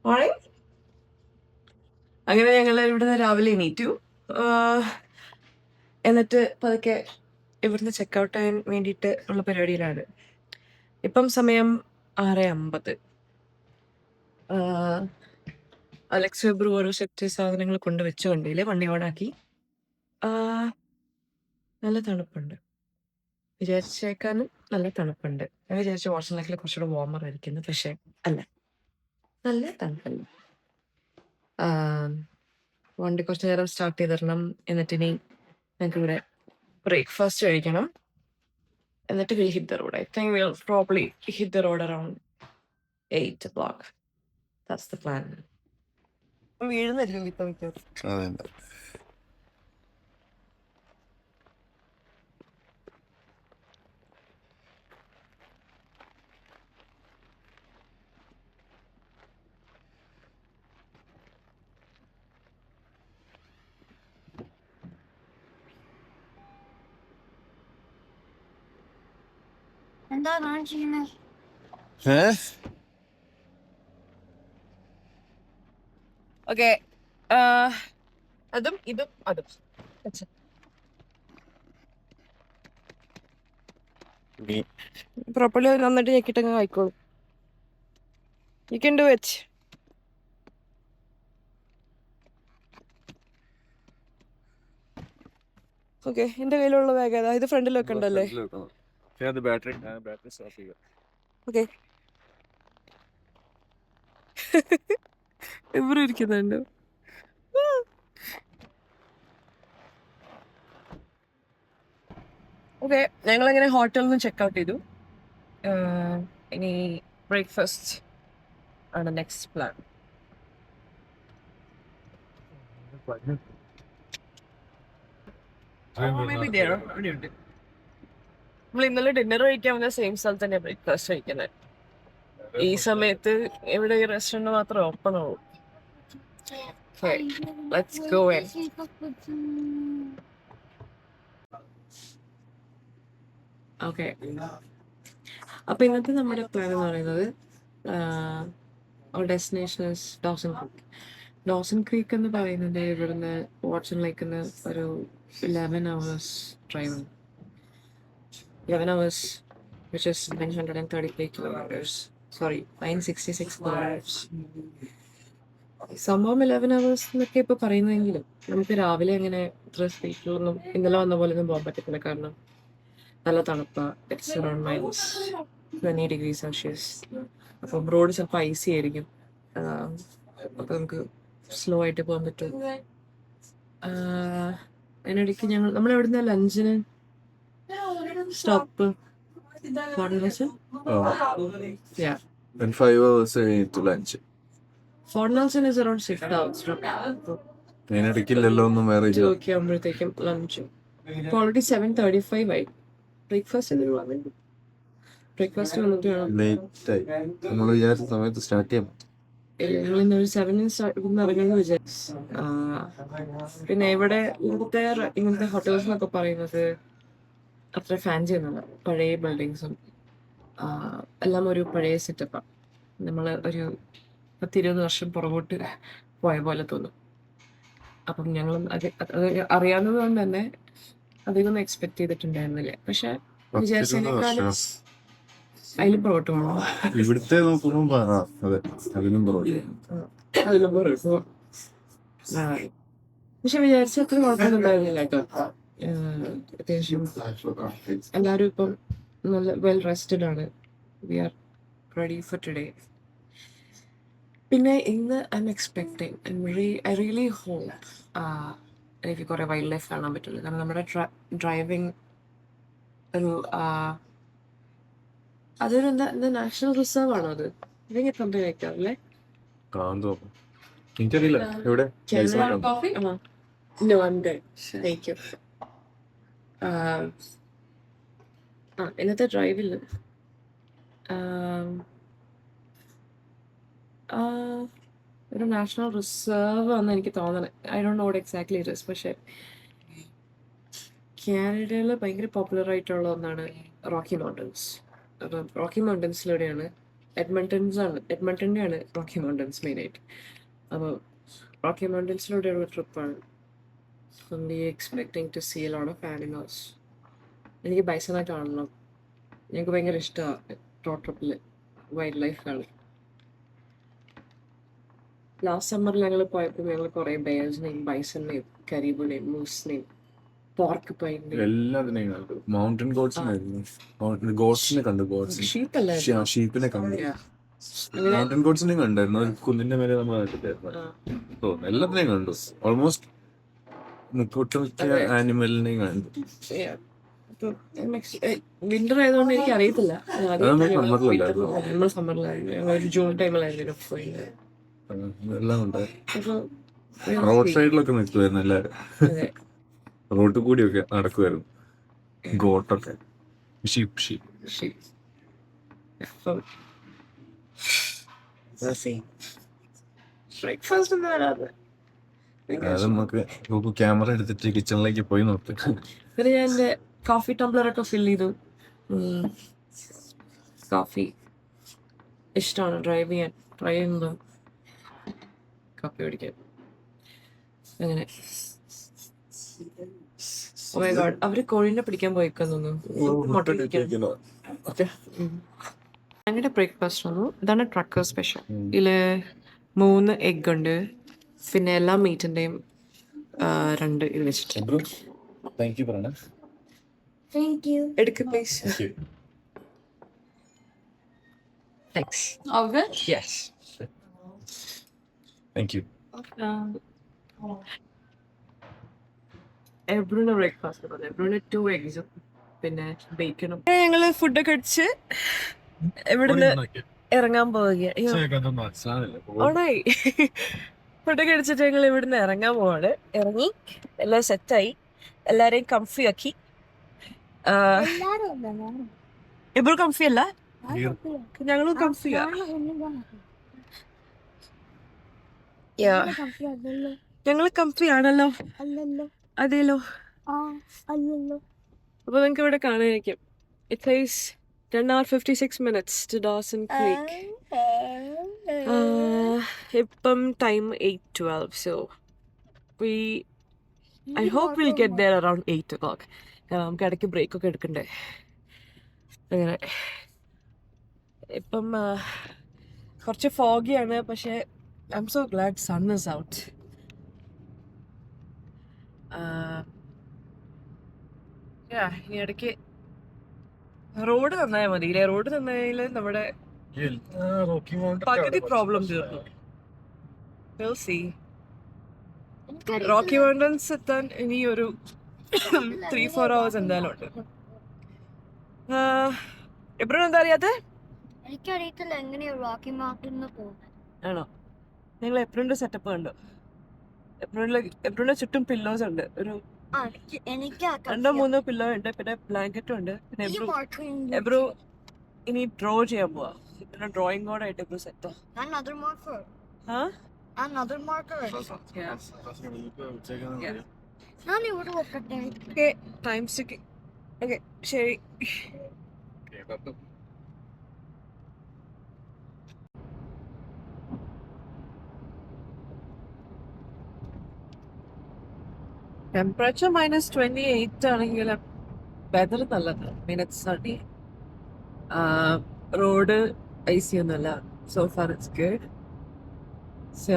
Alright. അങ്ങനെ ഞങ്ങൾ ഇവിടുന്ന് രാവിലെ എണീറ്റു. എന്നിട്ട് പതുക്കെ ഇവിടുന്ന് ചെക്കൗട്ട് ചെയ്യാൻ വേണ്ടിയിട്ട് ഉള്ള പരിപാടിയിലാണ്. ഇപ്പം സമയം 6:50. അലക്സ് വെബർ ഓരോ സെറ്റ് സാധനങ്ങൾ കൊണ്ടുവച്ചു വണ്ടിയിൽ. വണ്ടി ഓണാക്കി. നല്ല തണുപ്പുണ്ട്. വിചാരിച്ചേക്കാളും നല്ല തണുപ്പുണ്ട്. ഞാൻ വിചാരിച്ചു വാഷിംഗ് കുറച്ചുകൂടെ വാർമർ ആയിരിക്കുന്നു. പക്ഷെ അല്ല, നല്ല തണുപ്പുണ്ട്. വണ്ടി കുറച്ച് നേരം സ്റ്റാർട്ട് ചെയ്തിടണം. എന്നിട്ടിനി ഞങ്ങൾക്കിവിടെ ബ്രേക്ക്ഫാസ്റ്റ് കഴിക്കണം. എന്നിട്ട് we'll hit the road. I think we'll probably hit the road around 8 o'clock. That's the plan. വീഴുന്നായിരിക്കും ഇപ്പം മിക്കവാറും. അതെ. എന്താ കാണിച്ചിരിക്കുന്നത്? ഓക്കെ, അതും ഇതും അതും പ്രോപ്പർലി നന്നായിട്ട് ഞെക്കിട്ടങ്ങ് ആയിക്കോളും. You can do it. Okay, എന്റെ കയ്യിലുള്ള ബാഗ് ഏതാ? ഇത് ഫ്രണ്ടിൽ വെക്കണ്ടല്ലേ? ഓക്കെ. ഇവിടെ ഇരിക്കുന്നുണ്ട്. ഓക്കെ, ഞങ്ങളങ്ങനെ ഹോട്ടലിൽ നിന്ന് ചെക്കൗട്ട് ചെയ്തു. ഇനി ബ്രേക്ക്ഫാസ്റ്റ് ആണ് നെക്സ്റ്റ് പ്ലാൻ. നമ്മൾ ഇന്നലെ ഡിന്നർ കഴിക്കാൻ വന്ന സെയിം സ്ഥലത്ത് തന്നെ ബ്രേക്ക്ഫാസ്റ്റ് കഴിക്കുന്നത്. ഈ സമയത്ത് ഇവിടെ ഈ റെസ്റ്റോറൻറ്റ് മാത്രമേ ഓപ്പൺ ആവൂ. Let's go in. ഓക്കെ, അപ്പൊ ഇന്നത്തെ നമ്മുടെ പ്ലാൻ എന്ന് പറയുന്നത് ഡെസ്റ്റിനേഷൻ ഡോസൺ ക്രീക്ക് എന്ന് പറയുന്നത് ഇവിടുന്ന് വാട്സൺ ലേക്കിന്ന് ഒരു 11 hours drive. 11 hours, which is 933 kilometers. Sorry, 966 kilometers. സംഭവം 11 hours എന്നൊക്കെ ഇപ്പൊ പറയുന്നതെങ്കിലും നമുക്ക് രാവിലെ അങ്ങനെ ഇത്ര സ്പീഡിലൊന്നും ഇന്നലെ വന്ന പോലെ ഒന്നും പോകാൻ പറ്റത്തില്ല. കാരണം നല്ല തണുപ്പാ. It's around -20°C. അപ്പം റോഡ് ചിലപ്പോൾ ഐസി ആയിരിക്കും. അപ്പം നമുക്ക് സ്ലോ ആയിട്ട് പോകാൻ പറ്റും. അതിനിടയ്ക്ക് നമ്മൾ എവിടുന്ന ലഞ്ചിന് stop? In 5 hours to lunch. Fortnalson is around 6 hours from അതിനിടയ്ക്കില്ലല്ലോ ഒന്നും വേറെ ഒക്കെ ആകുമ്പോഴത്തേക്കും ലഞ്ച്. ഇപ്പോൾ ഓൾറെഡി 7:35 ആയി. ബ്രേക്ക്ഫാസ്റ്റ് എന്തെങ്കിലും വന്നിട്ട് ബ്രേക്ക്ഫാസ്റ്റ് വന്നിട്ട് വേണം. ലേറ്റായി. നമ്മൾ വിചാരിച്ച സമയത്ത് സ്റ്റാർട്ട് ചെയ്യാൻ പറ്റും. ഞങ്ങളിന്നൊരു 7 ഇറങ്ങുമെന്ന് വിചാരിച്ചു. പിന്നെ ഇങ്ങനത്തെ ഹോട്ടൽസ് എന്നൊക്കെ പറയുന്നത് അത്ര ഫാൻസി ഒന്നുമല്ല. പഴയ ബിൽഡിങ്സും എല്ലാം ഒരു പഴയ സെറ്റപ്പാണ്. നമ്മൾ ഒരു 10-20 വർഷം പുറകോട്ട് പോയ പോലെ തോന്നും. അപ്പം ഞങ്ങളും അത് അറിയാവുന്നത് കൊണ്ട് തന്നെ അധികമൊന്നും എക്സ്പെക്ട് ചെയ്തിട്ടുണ്ടായിരുന്നില്ല. പക്ഷെ വിചാരിച്ചതിനേക്കാളും അതിലും പുറകോട്ട് പോകണം. ഇവിടുത്തെ നോക്കുമ്പോൾ അതിലും പുറകോട്ട്. പക്ഷെ വിചാരിച്ച അത്ര കുഴപ്പമൊന്നും ഉണ്ടായിരുന്നില്ല കേട്ടോ. അത്യാവശ്യം എല്ലാവരും ഇപ്പം നല്ല വെൽ റെസ്റ്റഡ് ആണ്. We are ready for today. പിന്നെ ഇന്ന് ഐ റിയലി ഹോപ്പ് എനിക്ക് കുറേ വൈൽഡ് ലൈഫ് കാണാൻ പറ്റുള്ളൂ. കാരണം നമ്മുടെ ഡ്രൈവിംഗ് ഒരു അതൊരു എന്താ നാഷണൽ റിസർവ് ആണോ അത്? ഇതെങ്ങനെ സംഭവം വയ്ക്കാറില്ലേ? എനിക്കറിയില്ല. എവിടെ No, I'm good. Thank you. ഇന്നത്തെ ഡ്രൈവിൽ ഒരു നാഷണൽ റിസർവ് ആണെന്ന് എനിക്ക് തോന്നണേ. I don't know what exactly it is. പക്ഷേ കാനഡയിൽ ഭയങ്കര പോപ്പുലർ ആയിട്ടുള്ള ഒന്നാണ് റോക്കി മൗണ്ടൻസ്. അപ്പം റോക്കി മൗണ്ടൻസിലൂടെയാണ് എഡ്മണ്ടൻ്റെയാണ് റോക്കി മൗണ്ടൻസ് മെയിനായിട്ട്. അപ്പോൾ റോക്കി മൗണ്ടൻസിലൂടെയുള്ള ട്രിപ്പാണ്. Expecting to see a lot of animals. എനിക്ക് ബൈസനെ കാണണം. ഞങ്ങൾക്ക് ഭയങ്കര ഇഷ്ടമാണ് റോഡ് ട്രിപ്പിൽ വൈൽഡ് ലൈഫ് കാണാൻ. ലാസ്റ്റ് സമ്മറിൽ ഞങ്ങൾ പോയപ്പോൾ ഞങ്ങൾ കുറേ ബെയർസിനെയും ബൈസണിനെയും കരീബിനെയും മൂസിനെയും പോർക്ക് പൈനെയും എല്ലാത്തിനെയും കണ്ടു. മൗണ്ടൻ ഗോഡ്സിനായിരുന്നു. ഗോഡ്സിനെ കണ്ടു. ഷീപ്പല്ലായിരുന്നു. ഷീപ്പിനെ കണ്ടു. മൗണ്ടൻ ഗോഡ്സിനെയും കണ്ടായിരുന്നു. ഒരു കുന്നിന്റെ മേലെ നമ്മൾ കണ്ടിട്ടായിരുന്നു. എല്ലാത്തിനെയും കണ്ടു. ഓൾമോസ്റ്റ് ഒട്ടുമിക്ക ആനിമലിനെയും കണ്ടു. വിന്റർ ആയതുകൊണ്ട് എനിക്ക് അറിയത്തില്ല. സമ്മറിലല്ലായിരുന്നു. സമ്മറിലായിരുന്നു. ഞങ്ങൾ ഒരു ജൂൺ ടൈമിലായിരുന്നു പോയത്. എല്ലാം ഉണ്ട്. റോഡ് സൈഡിലൊക്കെ നിൽക്കുമായിരുന്നു എല്ലാവരും. റോഡിൽ കൂടിയൊക്കെ നടക്കുമായിരുന്നു. ഗോട്ടൊക്കെ ഷീപ്പ് ബ്രേക്ക്ഫാസ്റ്റ് ഒന്നും വരാതെ അത് നമുക്ക് ക്യാമറ എടുത്തിട്ട് കിച്ചണിലേക്ക് പോയി നോക്കി. പിന്നെ ഞാൻ എൻ്റെ കോഫി ടംബ്ലറൊക്കെ ഫിൽ ചെയ്തു. കോഫി ഇഷ്ടമാണ് ട്രൈ ചെയ്യുന്നത്. കോഫി കുടിക്കാൻ അങ്ങനെ. ഓ മൈ ഗോഡ്, അവര് കോഴീനെ പിടിക്കാൻ പോയിക്കുന്നു. ഞങ്ങളുടെ ബ്രേക്ക്ഫാസ്റ്റ് വന്നു. ഇതാണ് ട്രക്കർ സ്പെഷ്യൽ. ഇതില് 3 എഗ് ഉണ്ട്. പിന്നെ എല്ലാ മീറ്റിന്റെയും 2 ഇത് വെച്ചിട്ടുണ്ട്. Thank you. എടുക്ക് please. Thanks. All good? Yes. Thank you. എബ്രൂന് ബ്രേക്ക്ഫാസ്റ്റ് പറഞ്ഞു. എബ്രൂന് 2 എഗ്സും പിന്നെ ബേക്കണും. ഞങ്ങള് ഫുഡൊക്കെ അടിച്ച് ഇവിടുന്ന് ഇറങ്ങാൻ പോവുകയാണ്. ഓണായി. ഫുഡൊക്കെ അടിച്ചിട്ട് ഞങ്ങൾ ഇവിടുന്ന് ഇറങ്ങാൻ പോവാണ്. ഇറങ്ങി എല്ലാം സെറ്റായി, എല്ലാരെയും കംഫി ആക്കി. എബ്രു കംഫി അല്ല, ഞങ്ങളും കംഫിയാ. ഞങ്ങള് കംഫി ആണല്ലോ. അതേലോ. അപ്പൊ നിങ്ങൾക്ക് ഇവിടെ കാണാനിരിക്കും. It takes 10 hours 56 minutes to Dawson Creek. ഇപ്പം time 8:12. So I hope we'll get there around 8 o'clock. നമുക്ക് ഇടയ്ക്ക് ബ്രേക്കൊക്കെ എടുക്കണ്ടേ. അങ്ങനെ ഇപ്പം കുറച്ച് ഫോഗിയാണ്. പക്ഷെ I'm so glad sun is out. ഈ ഇടയ്ക്ക് റോഡ് നന്നായാൽ മതി. റോഡ് നന്നായാൽ നമ്മുടെ പകുതി പ്രോബ്ലം തീർന്നു. We'll see. റോക്കി മൗണ്ടൻസ് എത്താൻ ഇനി ഒരു 3-4 hours എന്തായാലും ഉണ്ട്. എബ്രൂൺ എന്താ അറിയാത്തെ? എനിക്കറിയത്തില്ല എങ്ങനെയാ റോക്കി മൗണ്ടനിൽ പോകുന്നത്. ആണോ? നിങ്ങൾ എബ്രൂണിന്റെ സെറ്റപ്പ് കണ്ടോ? എബ്രൂണിന്റെ ചുറ്റും പില്ലോസ് ഉണ്ട്. ഒരു 2-3 പില്ലോ ഉണ്ട്. പിന്നെ ബ്ലാങ്കറ്റും ഉണ്ട്. പിന്നെ എബ്രു ഇനി ഡ്രോ ചെയ്യാൻ പോവാ. പിന്നെ ഡ്രോയിങ് ബോർഡായിട്ട് എബ്രു സെറ്റാ. ശരി. ടെമ്പറേച്ചർ -28 ആണെങ്കിലും വെതർ നല്ലത്. ഇറ്റ്സ് സണ്ണി. റോഡ് ഐസി ഒന്നുമല്ല. So far it's good. So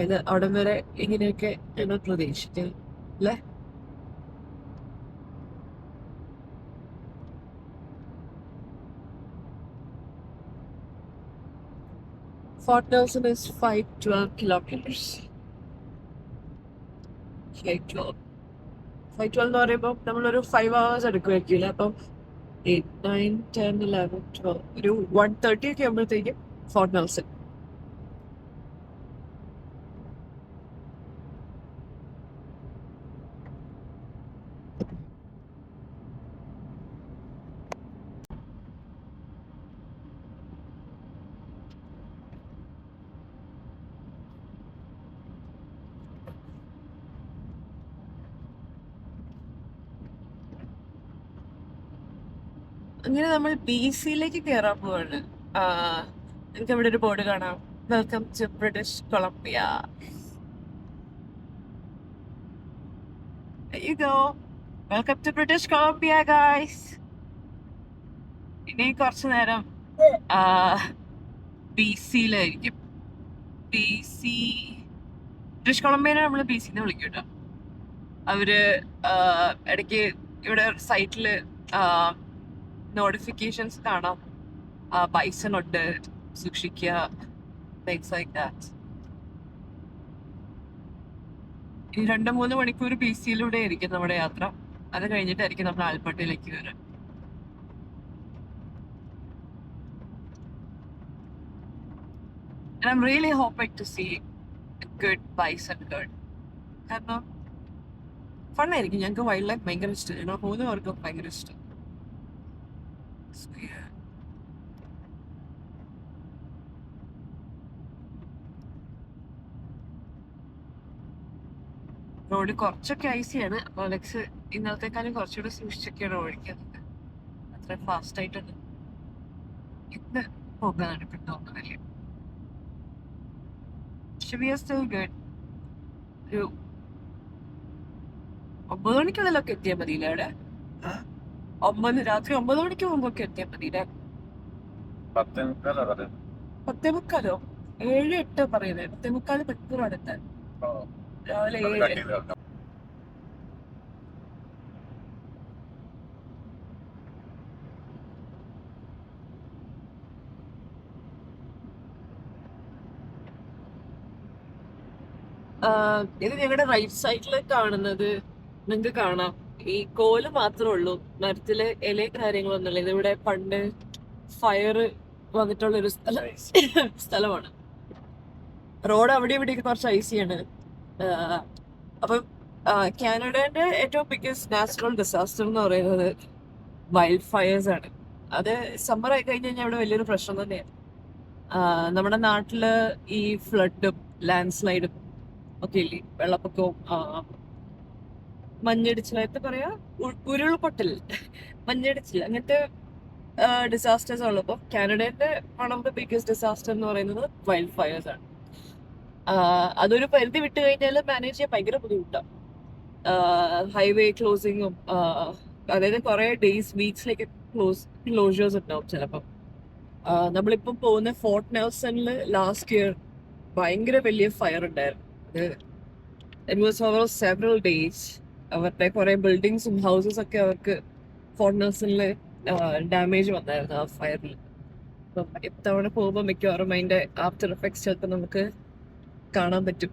ഇത് അവിടം വരെ ഇങ്ങനെയൊക്കെ ഞങ്ങൾ പ്രതീക്ഷിച്ചു അല്ലേ? Fort Nelson is 512 kilometers. 512 എന്ന് പറയുമ്പോൾ നമ്മളൊരു 5 hours എടുക്കുമായിരിക്കില്ല. അപ്പം 8, 9, 10, 11, 12 ഒരു 1:30 ഒക്കെ ആകുമ്പോഴത്തേക്കും ഫോർട്ട് നെൽസൺ. അങ്ങനെ നമ്മൾ BC-യിലേക്ക് കയറാൻ പോവാണ്. നിങ്ങൾക്ക് ഇവിടെ ഒരു ബോർഡ് കാണാം, welcome to British Columbia. There you go. Welcome to British Columbia guys. ഇനി കുറച്ചു നേരം BC-യിലായിരിക്കും. BC ബ്രിട്ടീഷ് കൊളംബിയനെ നമ്മൾ BC എന്ന് വിളിക്കും കേട്ടോ. അവര് ഇടയ്ക്ക് ഇവിടെ സൈറ്റില് നോട്ടിഫിക്കേഷൻസ് കാണാം, ബൈസൺ ഉണ്ട്, സൂക്ഷിക്കുക, things like that. ഈ 2-3 മണിക്കൂർ BC-യിലൂടെ ആയിരിക്കും നമ്മുടെ യാത്ര. അത് കഴിഞ്ഞിട്ടായിരിക്കും നമ്മൾ ആൽബർട്ടയിലേക്ക് വരാം. And I'm really hoping to see a good bison herd. കാരണം ഫണ്ണായിരിക്കും. ഞങ്ങൾക്ക് വൈൽഡ് ലൈഫ് ഭയങ്കര ഇഷ്ടമാണ്. ഞങ്ങൾ പോകുന്നവർക്കും ഭയങ്കര ഇഷ്ടം. റോഡ് കുറച്ചൊക്കെ ഐസിയാണ്. അപ്പോൾ അലക്സ് ഇന്നലത്തെക്കാളും കുറച്ചുകൂടെ സൂക്ഷിച്ചൊക്കെയാണ് ഓടിക്കുന്നത്. അത്ര ഫാസ്റ്റ് ആയിട്ടൊന്നും ഇന്ന് പോകാനാണ് കിട്ടുന്നില്ല. പക്ഷെ വി ആർ സ്റ്റിൽ ഗുഡ്. ഒരു 9 മണിക്കുള്ളിലൊക്കെ എത്തിയാൽ മതിയില്ല അവിടെ. രാത്രി 9 മണിക്ക് മുമ്പൊക്കെ എത്തിയാൽ മതിയില്ലേ? 10:45 7-8 പറയുന്നത്. 10:45 മണിക്കൂറാണ് എത്താൻ. രാവിലെ 7. ഇത് ഞങ്ങളുടെ റൈറ്റ് സൈഡിൽ കാണുന്നത് നിങ്ങൾക്ക് കാണാം. ഈ കോല് മാത്രമേ ഉള്ളൂ, മരത്തില് ഇല കാര്യങ്ങളൊന്നുമില്ല. ഇതിവിടെ പണ്ട് ഫയർ വന്നിട്ടുള്ളൊരു സ്ഥലമാണ്. റോഡ് അവിടെ ഇവിടെയൊക്കെ കുറച്ച് ഐസിയാണ്. അപ്പം കാനഡയുടെ ഏറ്റവും ബിഗ്ഗസ്റ്റ് നാച്ചുറൽ ഡിസാസ്റ്റർ എന്ന് പറയുന്നത് വൈൽഡ് ഫയേഴ്സ് ആണ്. അത് സമ്മർ ആയി കഴിഞ്ഞ് കഴിഞ്ഞാൽ അവിടെ വലിയൊരു പ്രശ്നം തന്നെയാണ്. നമ്മുടെ നാട്ടില് ഈ ഫ്ലഡും ലാൻഡ് സ്ലൈഡും ഒക്കെ ഇല്ലേ, വെള്ളപ്പൊക്കവും മഞ്ഞടിച്ചിൽ, എന്താ പറയാ, ഉരുൾപൊട്ടൽ, മഞ്ഞടിച്ചിൽ, അങ്ങനത്തെ ഡിസാസ്റ്റേഴ്സ് ഉള്ളപ്പോൾ കാനഡയുടെ one of the biggest disaster എന്ന് പറയുന്നത് വൈൽഡ് ഫയേഴ്സ് ആണ്. അതൊരു പരിധി വിട്ട് കഴിഞ്ഞാൽ മാനേജ് ചെയ്യാൻ ഭയങ്കര ബുദ്ധിമുട്ടാണ്. ഹൈവേ ക്ലോസിങ്ങും, അതായത് കുറെ ഡേയ്സ്, വീക്സിലേക്ക് ക്ലോഷേഴ്സ് ഉണ്ടാവും ചിലപ്പം. നമ്മളിപ്പം പോകുന്ന ഫോർട്ട് നെൽസണിൽ ലാസ്റ്റ് ഇയർ ഭയങ്കര വലിയ ഫയർ ഉണ്ടായിരുന്നു. It was over several days. അവരുടെ കുറെ ബിൽഡിങ്സും ഹൗസസ് ഒക്കെ അവർക്ക് ഫോർട്ട് നെൽസണിൽ ഡാമേജ് വന്നായിരുന്നു ആ ഫയറിൽ. അപ്പം ഇത്തവണ പോകുമ്പോൾ മിക്കവാറും അതിന്റെ ആഫ്റ്റർ എഫക്ട്സ് ചിലപ്പോൾ നമുക്ക് കാണാൻ പറ്റും.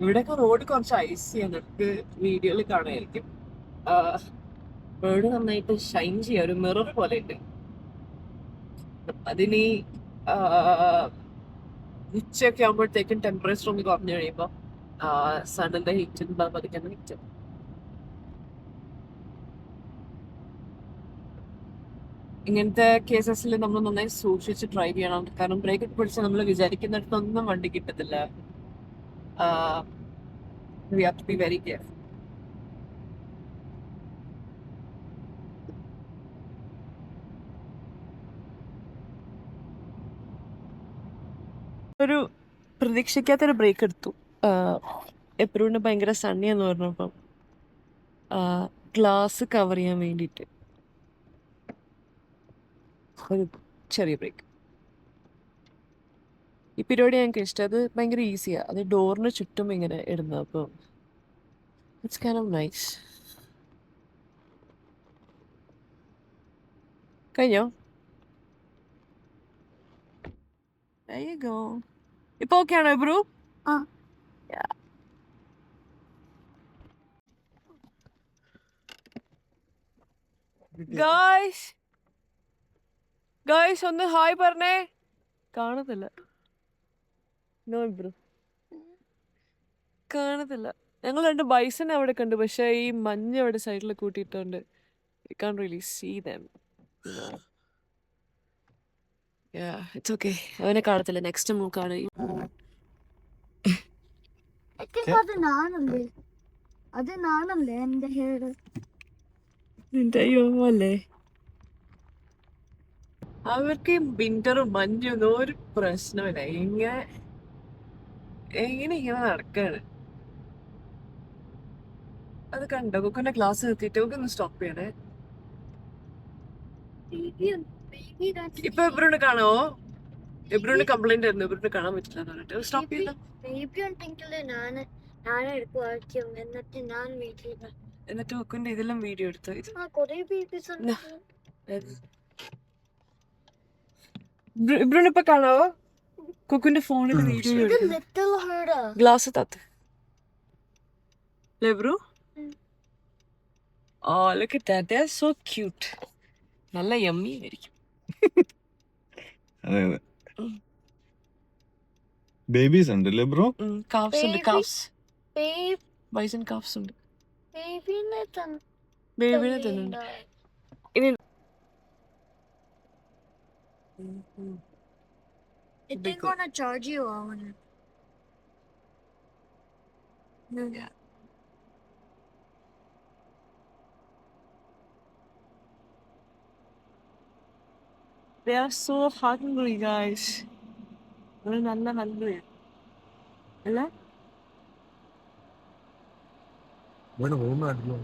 ഇവിടെയൊക്കെ റോഡ് കുറച്ച് ഐസിയാണ്, നമുക്ക് വീഡിയോയിൽ കാണുമായിരിക്കും. റോഡ് നന്നായിട്ട് ഷൈൻ ചെയ്യാം, ഒരു മിറർ പോലെ ഉണ്ട്. അതിനി ഉച്ചയൊക്കെ ആകുമ്പോഴത്തേക്കും ടെമ്പറേച്ചർ ഒന്ന് കുറഞ്ഞു കഴിയുമ്പോൾ സണ്ണിന്റെ ഹീറ്റ് ഉണ്ടാകുമ്പോൾ അതിങ്ങനെ ഹീറ്റ്. ഇങ്ങനത്തെ കേസസിൽ നമ്മൾ നന്നായി സൂക്ഷിച്ച് ഡ്രൈവ് ചെയ്യണം. കാരണം ബ്രേക്ക് പിടിച്ച് നമ്മൾ വിചാരിക്കുന്നിടത്തൊന്നും വണ്ടി കിട്ടത്തില്ല. We have to be very careful. ഒരു പ്രതീക്ഷിക്കാത്തൊരു ബ്രേക്ക് എടുത്തു. എപ്പോഴും ഭയങ്കര സണ്ണിയാന്ന് പറഞ്ഞപ്പം ഗ്ലാസ് കവർ ചെയ്യാൻ വേണ്ടിയിട്ട് ഒരു ചെറിയ ബ്രേക്ക്. ഈ പരിപാടി ഞങ്ങൾക്ക് ഇഷ്ടം. അത് ഭയങ്കര ഈസിയാണ്. അത് ഡോറിന് ചുറ്റും ഇങ്ങനെ ഇടുന്നത്. അപ്പോൾ ഇറ്റ്സ് കൈൻഡ് ഓഫ് നൈസ്. കഴിഞ്ഞോ? There you go. ഇപ്പൊ ഓക്കെ ആണോ ബ്രൂ? ഗായ്സ് ഒന്ന് ഹായ് പറഞ്ഞേ. കാണത്തില്ല. No bro. കാണത്തില്ല. ഞങ്ങൾ 2 ബൈസൺ അവിടെ കണ്ടു. പക്ഷേ ഈ മഞ്ഞ് അവിടെ സൈഡിൽ കൂട്ടിയിട്ടുണ്ട്. We can't really see them. Yeah, it's okay. അവനെ കാണത്തില്ല. നെക്സ്റ്റ് മൂക്കാണ്. അത് നാണല്ലേ, അത് നാണല്ലേ എന്റെ ഹെയർ. നിന്റെ അല്ലേ അവർക്ക് വിന്ററും മഞ്ഞൊന്നും ഒരു പ്രശ്നമില്ല. എങ്ങനെ ഇങ്ങനെ നടക്കാണ്. അത് കണ്ടോ കുക്കുന്റെ ക്ലാസ് നിർത്തിയിട്ട് ഒന്ന് സ്റ്റോപ്പ് ചെയ്യണേ. ഇപ്പൊ എബ്രൂണ് കാണാവോ? എബ്രൂണ് കംപ്ലൈന്റ് ആയിരുന്നു. എബ്രൂണ് കാണാൻ പറ്റില്ല എന്ന് പറഞ്ഞിട്ട് സ്റ്റോപ്പ് ചെയ്ത. ബേബി ഉണ്ടെങ്കിൽ ഞാൻ എടുക്കുമായിരിക്കും. എന്നിട്ട് ഞാൻ വീട്ടിൽ എന്നിട്ട് കുക്കുന്റെ ഇതെല്ലാം വീഡിയോ എടുത്തു. ഇത് കൊറേ ബേബീസ് ഉണ്ട്. എബ്രൂണ് ഇപ്പൊ കാണാവോ? കുക്കുന്റെ ഫോണിൽ വീഡിയോ ഇത് ലിറ്റിൽ ഹേർഡാ. ഗ്ലാസ് തത്ത് എബ്രു. Oh, look at that. They're so cute. നല്ല യമ്മി ആയിരിക്കും. അതെ അതെ. ബേബീസ് ഉണ്ടല്ലേ ബ്രോ? കാഫ്സ് ഉണ്ട്. കാഫ്സ് ബേബ് ബൈസൺ കാഫ്സ് ഉണ്ട്. ബേബിനെ ബേബിനെ തന്നുണ്ട്. ഇനി It's gonna charge you on. Yeah. They are so hungry, guys. They're നല്ല hungry. അല്ല? ഇവിടെ പോകുന്നല്ലോ.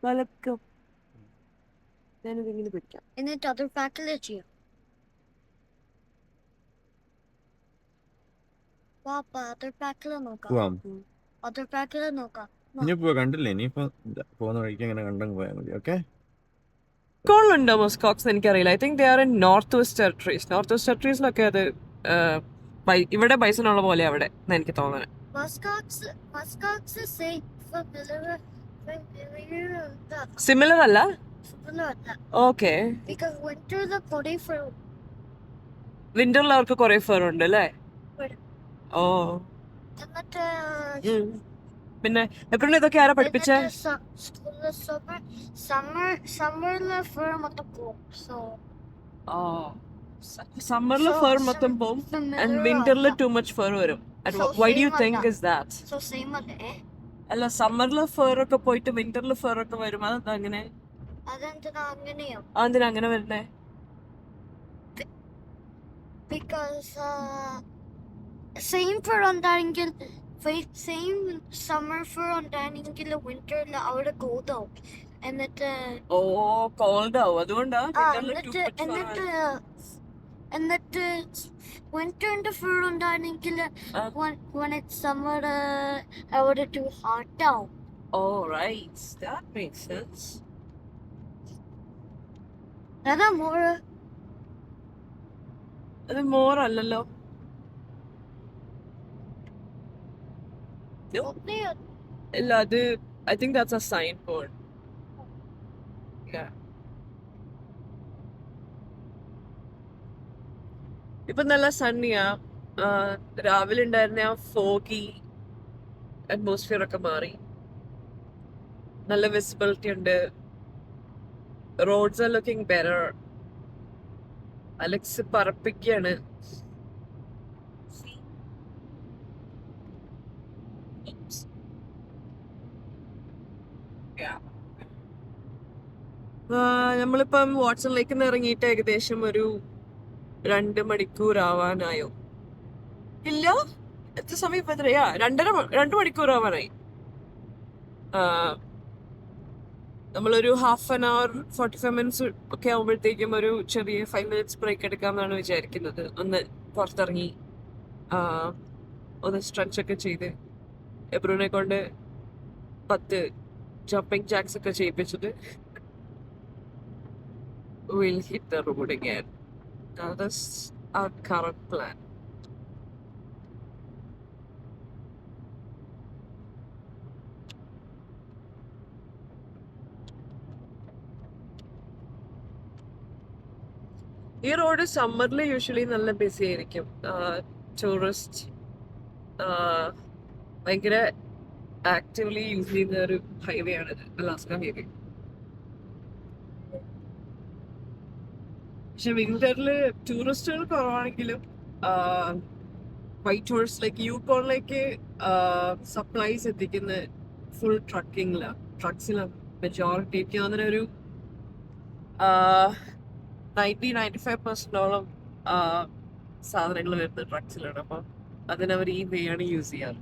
വലക്കം. ഞാനിതിങ്ങനെ പിടിക്കാം. എന്നിട്ട് അതർ പാക്കിൽ ചെയ്യാം. അതർ പാക്കിൽ നോക്കാം. അതർ പാക്കിൽ നോക്കാം. ഇനിയിപ്പോ കണ്ടില്ലേ, ഇനിയിപ്പോ പോകുന്ന വഴിക്ക് അങ്ങനെ കണ്ടങ്ങ് പോയാൽ മതി. ഓക്കെ. കോളുണ്ടോ മസ്കോക്സ് എനിക്കറിയില്ല. I think they are in North West Territories. North West ടെറിട്ടറീസിലൊക്കെ അത് ഇവിടെ ബൈസണുള്ള പോലെ അവിടെ എനിക്ക് തോന്നുന്നത്. സിമിലർ അല്ല. ഓക്കെ. വിന്ററിൽ അവർക്ക് കുറെ ഫർ ഉണ്ട് അല്ലേ? ഓ. പിന്നെ എപ്പോഴും ഇതൊക്കെ ആരാ പഠിപ്പിച്ചേ? സമ്മറിൽ ഫർ മൊത്തം പോവും ആൻഡ് വിന്ററിൽ ടു മച്ച് ഫർ വരും. Why do you think is that? അല്ല, സമ്മറിൽ ഫർ ഒക്കെ പോയിട്ട് വിന്ററിൽ ഫർ ഒക്കെ വരും. അതെന്താ അങ്ങനെ? അതെന്തിനാ അങ്ങനെ വരുന്നേ? സെയിം ഫർ ഉണ്ടാണെങ്കിൽ സെയിം സമ്മർ ഫർ ഉണ്ടാണെങ്കിൽ വിന്ററിൽ അവിടെ കോൾഡ് ആവും. എന്നിട്ട് കോൾഡ് ആവും. അതുകൊണ്ടാ എന്നിട്ട് വിന്ററിന്റെ ഫർ ഉണ്ടാണെങ്കിൽ when it's summer അവിടെ too hot ആവും. Oh right, that makes sense. അതാ മോർ. അത് മോർ അല്ലല്ലോ. ഇല്ല, അത് I think that's a sign board. Yeah. ഇപ്പൊ നല്ല സണ്ണിയാ. രാവിലെ ഉണ്ടായിരുന്ന ആ ഫോഗി അറ്റ്മോസ്ഫിയർ ഒക്കെ മാറി. നല്ല വിസിബിലിറ്റി ഉണ്ട്. Roads are looking better. Alex പറപ്പിക്കാണ്. നമ്മളിപ്പം വാട്സണിലേക്ക് ഇറങ്ങിയിട്ട് ഏകദേശം ഒരു 2 മണിക്കൂർ ആവാനായോ? ഇല്ല, എത്ര സമയം ഇപ്പൊ എത്രയാ? 2 മണിക്കൂർ ആവാനായി. നമ്മളൊരു ഹാഫ് ആൻ അവർ 45 മിനിറ്റ്സ് ഒക്കെ ആവുമ്പോഴത്തേക്കും ഒരു ചെറിയ 5 മിനിറ്റ്സ് ബ്രേക്ക് എടുക്കാമെന്നാണ് വിചാരിക്കുന്നത്. ഒന്ന് പുറത്തിറങ്ങി ഒന്ന് സ്ട്രെച്ച് ഒക്കെ ചെയ്ത് എബ്രൂനെ കൊണ്ട് 10 ജമ്പിങ് ജാക്സ് ഒക്കെ ചെയ്യിപ്പിച്ചിട്ട് we'll hit the road again. That is our current plan. ഈ റോഡ് സമ്മറിൽ യൂഷ്വലി നല്ല ബിസി ആയിരിക്കും. ടൂറിസ്റ്റ് ഭയങ്കര ആക്റ്റീവ്ലി യൂസ് ചെയ്യുന്ന ഒരു ഹൈവേ ആണിത്, അലാസ്ക ഹൈവേ. പക്ഷെ വിന്ററിൽ ടൂറിസ്റ്റുകൾ കുറവാണെങ്കിലും വൈറ്റ് ടൂറിസ്റ്റ് ലൈക്ക് യൂക്കോണിലേക്ക് സപ്ലൈസ് എത്തിക്കുന്ന ഫുൾ ട്രക്സിലാണ് മെജോറിറ്റി. എനിക്ക് തോന്നുന്ന ഒരു 90-95% സാധനങ്ങൾ വരുന്നത് ട്രക്സിലാണ്. അപ്പം അതിനവർ ഈ വേ ആണ് യൂസ് ചെയ്യാറ്.